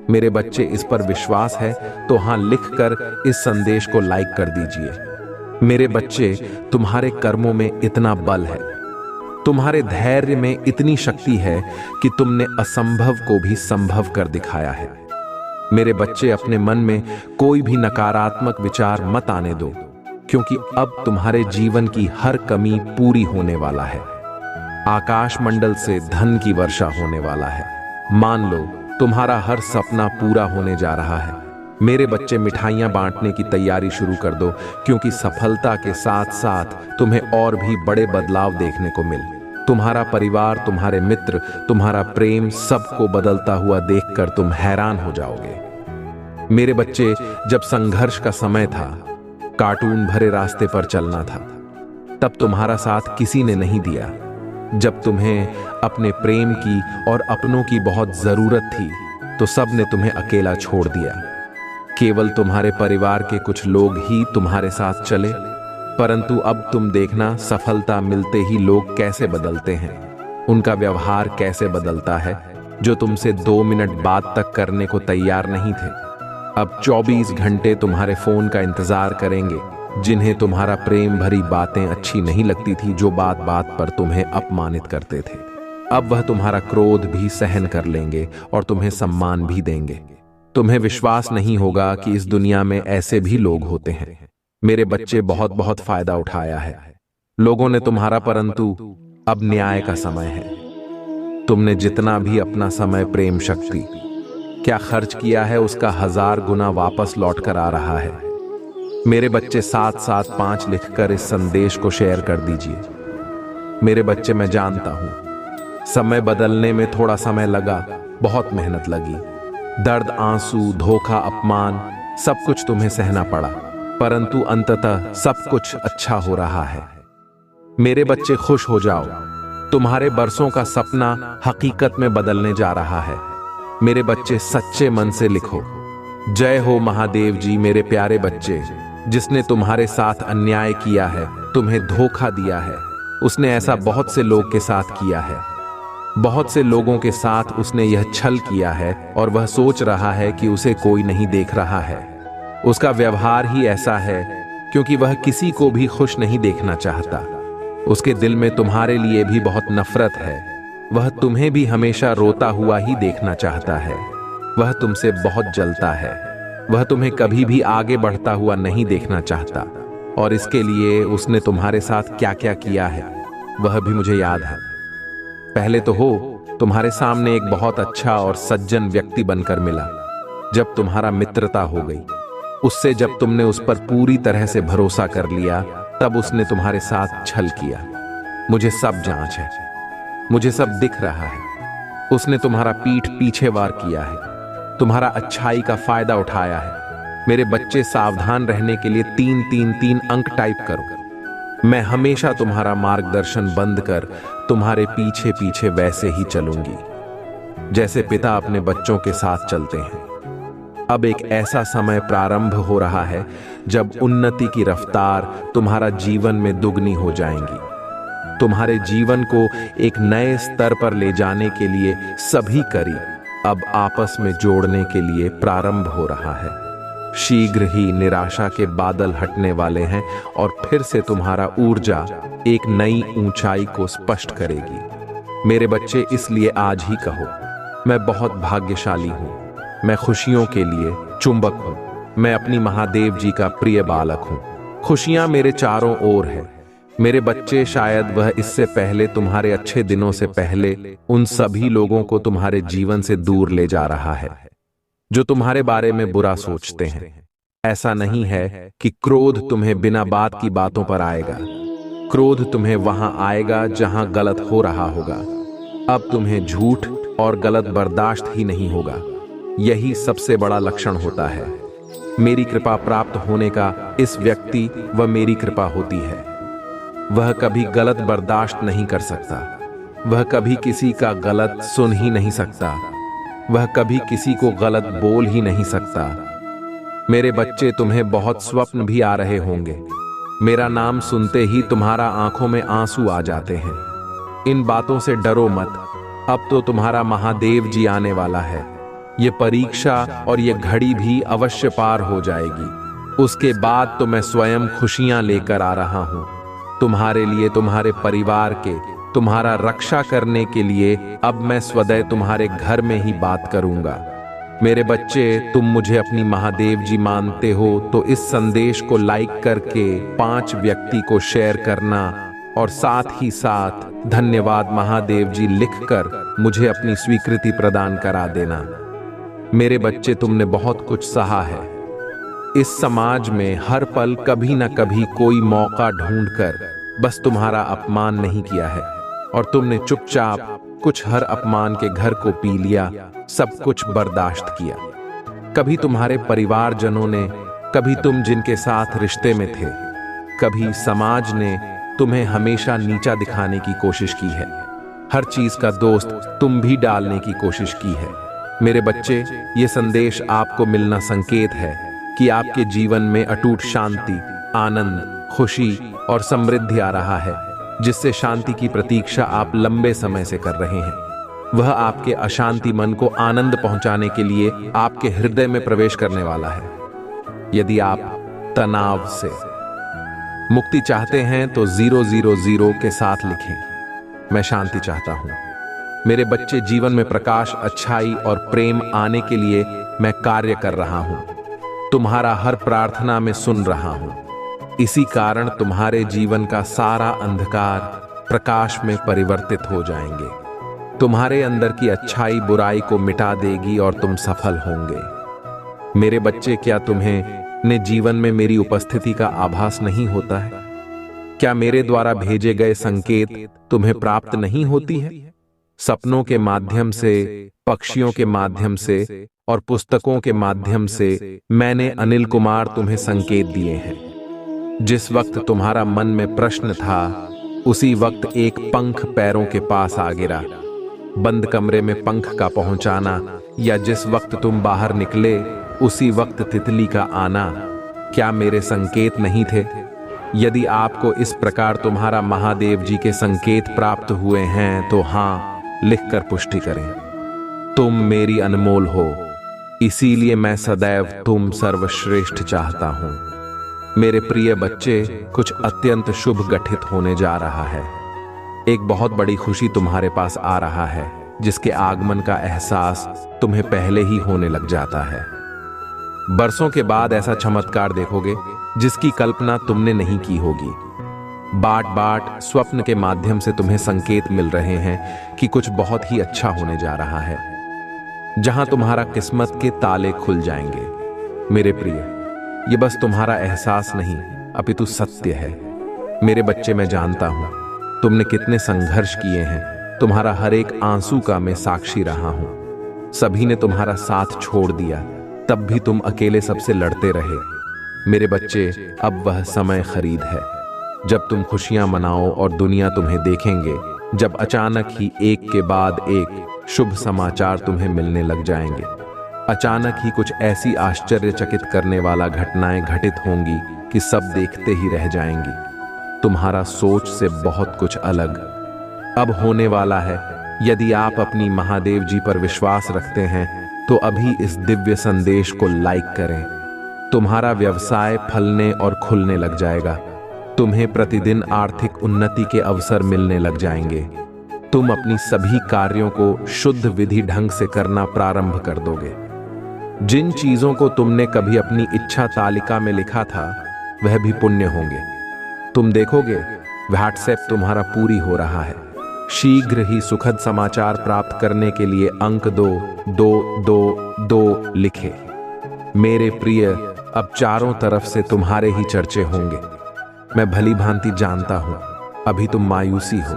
मेरे बच्चे, इस पर विश्वास है तो हां लिखकर इस संदेश को लाइक कर दीजिए। मेरे बच्चे, तुम्हारे कर्मों में इतना बल है, तुम्हारे धैर्य में इतनी शक्ति है कि तुमने असंभव को भी संभव कर दिखाया है। मेरे बच्चे, अपने मन में कोई भी नकारात्मक विचार मत आने दो, क्योंकि अब तुम्हारे जीवन की हर कमी पूरी होने वाला है। आकाश मंडल से धन की वर्षा होने वाला है। मान लो, तुम्हारा हर सपना पूरा होने जा रहा है। मेरे बच्चे, मिठाइयां बांटने की तैयारी शुरू कर दो, क्योंकि सफलता के साथ साथ तुम्हें और भी बड़े बदलाव देखने को मिल। तुम्हारा परिवार, तुम्हारे मित्र, तुम्हारा प्रेम, सबको बदलता हुआ देखकर तुम हैरान हो जाओगे। मेरे बच्चे, जब संघर्ष का समय था, कार्टून भरे रास्ते पर चलना था, तब तुम्हारा साथ किसी ने नहीं दिया। जब तुम्हें अपने प्रेम की और अपनों की बहुत जरूरत थी, तो सब ने तुम्हें अकेला छोड़ दिया। केवल तुम्हारे परिवार के कुछ लोग ही तुम्हारे साथ चले, परंतु अब तुम देखना, सफलता मिलते ही लोग कैसे बदलते हैं। उनका व्यवहार कैसे बदलता है। जो तुमसे 2 मिनट बात तक करने को तैयार नहीं थे, अब 24 घंटे तुम्हारे फोन का इंतजार करेंगे। जिन्हें तुम्हारा प्रेम भरी बातें अच्छी नहीं लगती थी, जो बात बात पर तुम्हें अपमानित करते थे, अब वह तुम्हारा क्रोध भी सहन कर लेंगे और तुम्हें सम्मान भी देंगे। तुम्हें विश्वास नहीं होगा कि इस दुनिया में ऐसे भी लोग होते हैं। मेरे बच्चे, बहुत बहुत फायदा उठाया है लोगों ने तुम्हारा, परंतु अब न्याय का समय है। तुमने जितना भी अपना समय, प्रेम, शक्ति क्या खर्च किया है, उसका 1000 गुना वापस लौट कर आ रहा है। मेरे बच्चे 775 लिखकर इस संदेश को शेयर कर दीजिए। मेरे बच्चे, मैं जानता हूं समय बदलने में थोड़ा समय लगा, बहुत मेहनत लगी, दर्द, आंसू, धोखा, अपमान, सब कुछ तुम्हें सहना पड़ा, परंतु अंततः सब कुछ अच्छा हो रहा है। मेरे बच्चे, खुश हो जाओ, तुम्हारे बरसों का सपना हकीकत में बदलने जा रहा है। मेरे बच्चे, सच्चे मन से लिखो, जय हो महादेव जी। मेरे प्यारे बच्चे, जिसने तुम्हारे साथ अन्याय किया है, तुम्हें धोखा दिया है, उसने ऐसा बहुत से लोग के साथ किया है। बहुत से लोगों के साथ उसने यह छल किया है और वह सोच रहा है कि उसे कोई नहीं देख रहा है। उसका व्यवहार ही ऐसा है क्योंकि वह किसी को भी खुश नहीं देखना चाहता। उसके दिल में तुम्हारे लिए भी बहुत नफरत है। वह तुम्हें भी हमेशा रोता हुआ ही देखना चाहता है। वह तुमसे बहुत जलता है। वह तुम्हें कभी भी आगे बढ़ता हुआ नहीं देखना चाहता, और इसके लिए उसने तुम्हारे साथ क्या क्या किया है वह भी मुझे याद है। पहले तो तुम्हारे सामने एक बहुत अच्छा और सज्जन व्यक्ति बनकर मिला। जब तुम्हारा मित्रता हो गई, उससे जब तुमने उस पर पूरी तरह से भरोसा कर लिया, तब उसने तुम्हारे साथ छल किया। मुझे सब जांच है, मुझे सब दिख रहा है। उसने तुम्हारा पीठ पीछे वार किया है, तुम्हारा अच्छाई का फायदा उठाया है। मेरे बच्चे, सावधान रहने के लिए 333 अंक टाइप करो। मैं हमेशा तुम्हारा मार्गदर्शन बंद कर तुम्हारे पीछे पीछे वैसे ही चलूंगी जैसे पिता अपने बच्चों के साथ चलते हैं। अब एक ऐसा समय प्रारंभ हो रहा है जब उन्नति की रफ्तार तुम्हारा जीवन में दुगनी हो जाएंगी। तुम्हारे जीवन को एक नए स्तर पर ले जाने के लिए सभी करीब अब आपस में जोड़ने के लिए प्रारंभ हो रहा है। शीघ्र ही निराशा के बादल हटने वाले हैं और फिर से तुम्हारा ऊर्जा एक नई ऊंचाई को स्पष्ट करेगी। मेरे बच्चे, इसलिए आज ही कहो, मैं बहुत भाग्यशाली हूं। मैं खुशियों के लिए चुंबक हूं। मैं अपनी महादेव जी का प्रिय बालक हूं। खुशियां मेरे चारों ओर है। मेरे बच्चे, शायद वह इससे पहले, तुम्हारे अच्छे दिनों से पहले, उन सभी लोगों को तुम्हारे जीवन से दूर ले जा रहा है जो तुम्हारे बारे में बुरा सोचते हैं। ऐसा नहीं है कि क्रोध तुम्हें बिना बात की बातों पर आएगा। क्रोध तुम्हें वहां आएगा जहां गलत हो रहा होगा। अब तुम्हें झूठ और गलत बर्दाश्त ही नहीं होगा। यही सबसे बड़ा लक्षण होता है। मेरी कृपा प्राप्त होने का इस व्यक्ति व मेरी कृपा होती है। वह कभी गलत बर्दाश्त नहीं कर सकता। वह कभी किसी का गलत सुन ही नहीं सकता। वह कभी किसी को गलत बोल ही नहीं सकता। मेरे बच्चे, तुम्हें बहुत स्वप्न भी आ रहे होंगे। मेरा नाम सुनते ही तुम्हारा आंखों में आंसू आ जाते हैं। इन बातों से डरो मत। अब तो तुम्हारा महादेव जी आने वाला है। ये परीक्षा और ये घड़ी भी अवश्य पार हो जाएगी। उसके बाद तो मैं स्वयं खुशियां लेकर आ रहा हूं। तुम्हारे लिए, तुम्हारे परिवार के, तुम्हारा रक्षा करने के लिए अब मैं स्वतः तुम्हारे घर में ही बात करूंगा। मेरे बच्चे, तुम मुझे अपनी महादेव जी मानते हो तो इस संदेश को लाइक करके 5 व्यक्ति को शेयर करना और साथ ही साथ धन्यवाद महादेव जी लिखकर मुझे अपनी स्वीकृति प्रदान करा देना। मेरे बच्चे, तुमने बहुत कुछ सहा है। इस समाज में हर पल कभी न कभी कोई मौका ढूंढकर बस तुम्हारा अपमान नहीं किया है, और तुमने चुपचाप कुछ हर अपमान के घर को पी लिया, सब कुछ बर्दाश्त किया। कभी तुम्हारे परिवारजनों ने, कभी तुम जिनके साथ रिश्ते में थे, कभी समाज ने तुम्हें हमेशा नीचा दिखाने की कोशिश की है। हर चीज का दोस्त तुम भी डालने की कोशिश की है। मेरे बच्चे, ये संदेश आपको मिलना संकेत है कि आपके जीवन में अटूट शांति, आनंद, खुशी और समृद्धि आ रहा है, जिससे शांति की प्रतीक्षा आप लंबे समय से कर रहे हैं। वह आपके अशांति मन को आनंद पहुंचाने के लिए आपके हृदय में प्रवेश करने वाला है। यदि आप तनाव से मुक्ति चाहते हैं तो 000 के साथ लिखें। मैं शांति चाहता हूं। मेरे बच्चे, जीवन में प्रकाश, अच्छाई और प्रेम आने के लिए मैं कार्य कर रहा हूं। तुम्हारा हर प्रार्थना में सुन रहा हूं। इसी कारण तुम्हारे जीवन का सारा अंधकार प्रकाश में परिवर्तित हो जाएंगे। तुम्हारे अंदर की अच्छाई बुराई को मिटा देगी और तुम सफल होंगे। मेरे बच्चे, क्या तुम्हें ने जीवन में मेरी उपस्थिति का आभास नहीं होता है? क्या मेरे द्वारा भेजे गए संकेत तुम्हें प्राप्त नहीं होती है? सपनों के माध्यम से, पक्षियों के माध्यम से और पुस्तकों के माध्यम से मैंने अनिल कुमार तुम्हें संकेत दिए हैं। जिस वक्त तुम्हारा मन में प्रश्न था, उसी वक्त एक पंख पैरों के पास आ गिरा। बंद कमरे में पंख का पहुंचाना या जिस वक्त तुम बाहर निकले, उसी वक्त तितली का आना, क्या मेरे संकेत नहीं थे? यदि आपको इस प्रकार तुम्हारा महादेव जी के संकेत प्राप्त हुए हैं तो हाँ लिखकर पुष्टि करें। तुम मेरी अनमोल हो, इसीलिए मैं सदैव तुम सर्वश्रेष्ठ चाहता हूं। मेरे प्रिय बच्चे, कुछ अत्यंत शुभ घटित होने जा रहा है। एक बहुत बड़ी खुशी तुम्हारे पास आ रहा है, जिसके आगमन का एहसास तुम्हें पहले ही होने लग जाता है। बरसों के बाद ऐसा चमत्कार देखोगे जिसकी कल्पना तुमने नहीं की होगी। बाट बाट स्वप्न के माध्यम से तुम्हें संकेत मिल रहे हैं कि कुछ बहुत ही अच्छा होने जा रहा है, जहां तुम्हारा किस्मत के ताले खुल जाएंगे। मेरे प्रिय, ये बस तुम्हारा एहसास नहीं अपितु सत्य है। मेरे बच्चे, मैं जानता हूं तुमने कितने संघर्ष किए हैं। तुम्हारा हर एक आंसू का मैं साक्षी रहा हूं। सभी ने तुम्हारा साथ छोड़ दिया, तब भी तुम अकेले सबसे लड़ते रहे। मेरे बच्चे, अब वह समय खरीद है जब तुम खुशियां मनाओ और दुनिया तुम्हें देखेंगे, जब अचानक ही एक के बाद एक शुभ समाचार तुम्हें मिलने लग जाएंगे। अचानक ही कुछ ऐसी आश्चर्यचकित करने वाला घटनाएं घटित होंगी कि सब देखते ही रह जाएंगी। तुम्हारा सोच से बहुत कुछ अलग अब होने वाला है। यदि आप अपनी महादेव जी पर विश्वास रखते हैं तो अभी इस दिव्य संदेश को लाइक करें। तुम्हारा व्यवसाय फलने और खुलने लग जाएगा। तुम्हें प्रतिदिन आर्थिक उन्नति के अवसर मिलने लग जाएंगे। तुम अपनी सभी कार्यों को शुद्ध विधि ढंग से करना प्रारंभ कर दोगे। जिन चीजों को तुमने कभी अपनी इच्छा तालिका में लिखा था, वह भी पुण्य होंगे। तुम देखोगे व्हाट्सएप तुम्हारा पूरी हो रहा है। शीघ्र ही सुखद समाचार प्राप्त करने के लिए अंक 2 लिखे। मेरे प्रिय, अब चारों तरफ से तुम्हारे ही चर्चे होंगे। मैं भली भांति जानता हूं अभी तुम मायूसी हो,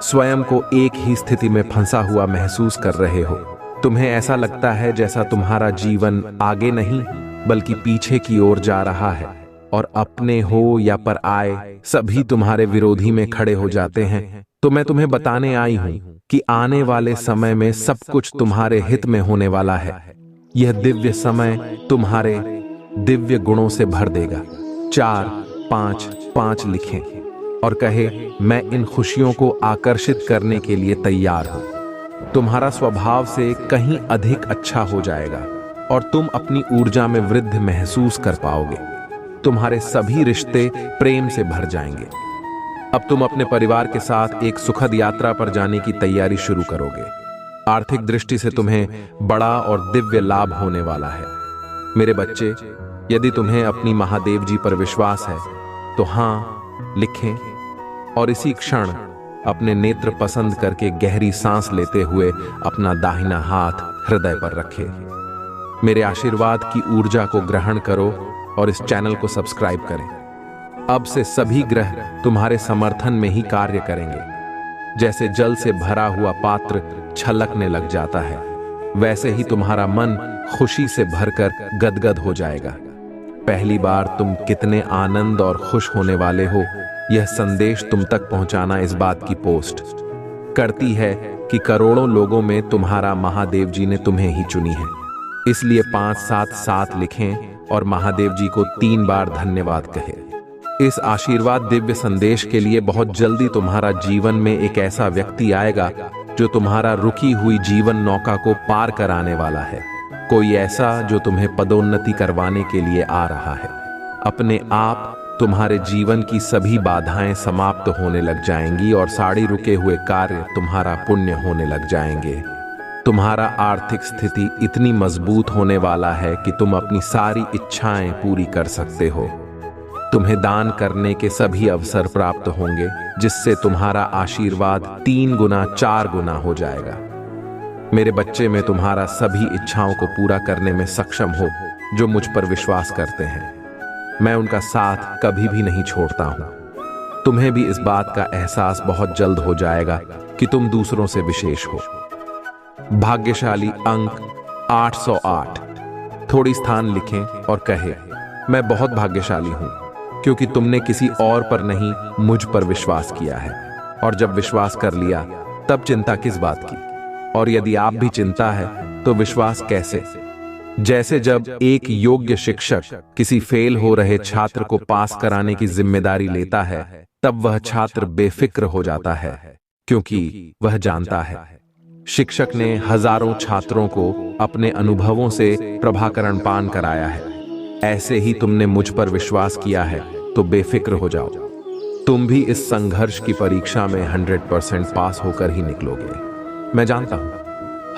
स्वयं को एक ही स्थिति में फंसा हुआ महसूस कर रहे हो। तुम्हें ऐसा लगता है जैसा तुम्हारा जीवन आगे नहीं बल्कि पीछे की ओर जा रहा है, और अपने हो या पर आए सभी तुम्हारे विरोधी में खड़े हो जाते हैं। तो मैं तुम्हें बताने आई हूं कि आने वाले समय में सब कुछ तुम्हारे हित में होने वाला है। यह दिव्य समय तुम्हारे दिव्य गुणों से भर देगा। 4 5 5 लिखें और कहे, मैं इन खुशियों को आकर्षित करने के लिए तैयार हूं। तुम्हारा स्वभाव से कहीं अधिक अच्छा हो जाएगा और तुम अपनी ऊर्जा में वृद्धि महसूस कर पाओगे। तुम्हारे सभी रिश्ते प्रेम से भर जाएंगे। अब तुम अपने परिवार के साथ एक सुखद यात्रा पर जाने की तैयारी शुरू करोगे। आर्थिक दृष्टि से तुम्हें बड़ा और दिव्य लाभ होने वाला है। मेरे बच्चे, यदि तुम्हें अपनी महादेव जी पर विश्वास है तो हाँ लिखें और इसी क्षण अपने नेत्र पसंद करके गहरी सांस लेते हुए अपना दाहिना हाथ हृदय पर रखें। मेरे आशीर्वाद की ऊर्जा को ग्रहण करो और इस चैनल को सब्सक्राइब करें। अब से सभी ग्रह तुम्हारे समर्थन में ही कार्य करेंगे। जैसे जल से भरा हुआ पात्र छलकने लग जाता है, वैसे ही तुम्हारा मन खुशी से भरकर गदगद हो जाएगा। पहली बार तुम कितने आनंद और खुश होने वाले हो, यह संदेश तुम तक पहुंचाना इस बात की पोस्ट करती है कि करोड़ों लोगों में तुम्हारा महादेव जी ने तुम्हें ही चुनी है। इसलिए 5-7-7 लिखें और महादेव जी को 3 बार धन्यवाद कहें। इस आशीर्वाद दिव्य संदेश के लिए बहुत जल्दी तुम्हारा जीवन में एक ऐसा व्यक्ति आएगा जो तुम्हारा रुकी हुई जीवन नौका को पार कराने वाला है। कोई ऐसा जो तुम्हें पदोन्नति करवाने के लिए आ रहा है। अपने आप तुम्हारे जीवन की सभी बाधाएं समाप्त होने लग जाएंगी और साड़ी रुके हुए कार्य तुम्हारा पुण्य होने लग जाएंगे। तुम्हारा आर्थिक स्थिति इतनी मजबूत होने वाला है कि तुम अपनी सारी इच्छाएं पूरी कर सकते हो। तुम्हें दान करने के सभी अवसर प्राप्त होंगे, जिससे तुम्हारा आशीर्वाद 3 गुना 4 गुना हो जाएगा। मेरे बच्चे, में तुम्हारा सभी इच्छाओं को पूरा करने में सक्षम हो जो मुझ पर विश्वास करते हैं। मैं उनका साथ कभी भी नहीं छोड़ता हूं। तुम्हें भी इस बात का एहसास बहुत जल्द हो जाएगा कि तुम दूसरों से विशेष हो। भाग्यशाली अंक 808। थोड़ी स्थान लिखें और कहें, मैं बहुत भाग्यशाली हूं क्योंकि तुमने किसी और पर नहीं, मुझ पर विश्वास किया है। और जब विश्वास कर लिया तब चिंता किस बात की? और यदि आप भी चिंता है तो विश्वास कैसे? जैसे जब एक योग्य शिक्षक किसी फेल हो रहे छात्र को पास कराने की जिम्मेदारी लेता है, तब वह छात्र बेफिक्र हो जाता है क्योंकि वह जानता है शिक्षक ने हजारों छात्रों को अपने अनुभवों से प्रभाकरण पान कराया है। ऐसे ही तुमने मुझ पर विश्वास किया है तो बेफिक्र हो जाओ। तुम भी इस संघर्ष की परीक्षा में 100% पास होकर ही निकलोगे। मैं जानता हूं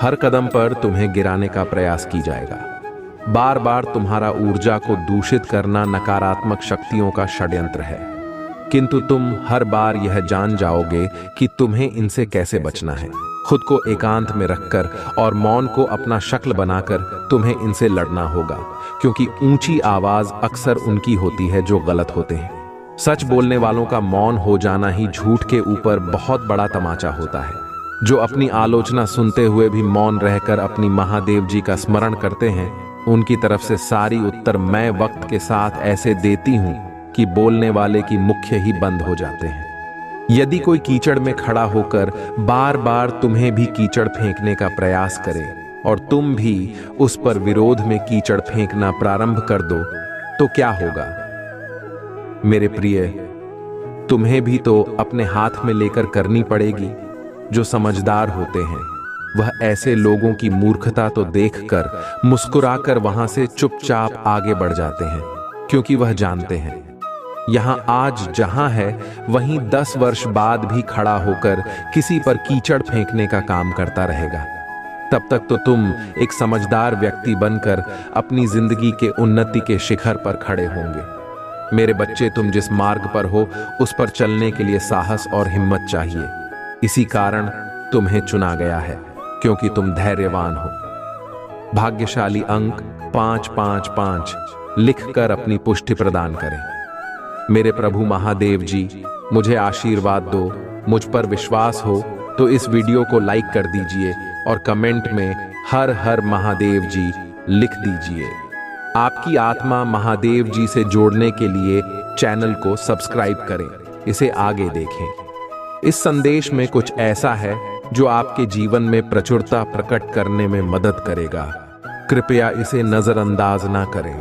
हर कदम पर तुम्हें गिराने का प्रयास की जाएगा। बार बार तुम्हारा ऊर्जा को दूषित करना नकारात्मक शक्तियों का षड्यंत्र है, किंतु तुम हर बार यह जान जाओगे कि तुम्हें इनसे कैसे बचना है। खुद को एकांत में रखकर और मौन को अपना शक्ल बनाकर तुम्हें इनसे लड़ना होगा, क्योंकि ऊंची आवाज अक्सर उनकी होती है जो गलत होते हैं। सच बोलने वालों का मौन हो जाना ही झूठ के ऊपर बहुत बड़ा तमाचा होता है। जो अपनी आलोचना सुनते हुए भी मौन रहकर अपनी महादेव जी का स्मरण करते हैं, उनकी तरफ से सारी उत्तर मैं वक्त के साथ ऐसे देती हूं कि बोलने वाले की मुख्य ही बंद हो जाते हैं। यदि कोई कीचड़ में खड़ा होकर बार बार तुम्हें भी कीचड़ फेंकने का प्रयास करे और तुम भी उस पर विरोध में कीचड़ फेंकना प्रारंभ कर दो, तो क्या होगा? मेरे प्रिय, तुम्हें भी तो अपने हाथ में लेकर करनी पड़ेगी। जो समझदार होते हैं वह ऐसे लोगों की मूर्खता तो देखकर मुस्कुराकर वहां से चुपचाप आगे बढ़ जाते हैं, क्योंकि वह जानते हैं यहां आज जहां है वहीं 10 वर्ष बाद भी खड़ा होकर किसी पर कीचड़ फेंकने का काम करता रहेगा। तब तक तो तुम एक समझदार व्यक्ति बनकर अपनी जिंदगी के उन्नति के शिखर पर खड़े होंगे। मेरे बच्चे, तुम जिस मार्ग पर हो उस पर चलने के लिए साहस और हिम्मत चाहिए। इसी कारण तुम्हें चुना गया है, क्योंकि तुम धैर्यवान हो। भाग्यशाली अंक 555 लिखकर अपनी पुष्टि प्रदान करें। मेरे प्रभु महादेव जी, मुझे आशीर्वाद दो। मुझ पर विश्वास हो तो इस वीडियो को लाइक कर दीजिए और कमेंट में हर हर महादेव जी लिख दीजिए। आपकी आत्मा महादेव जी से जोड़ने के लिए चैनल को सब्सक्राइब करें, इसे आगे देखें। इस संदेश में कुछ ऐसा है जो आपके जीवन में प्रचुरता प्रकट करने में मदद करेगा। कृपया इसे नजरअंदाज ना करें।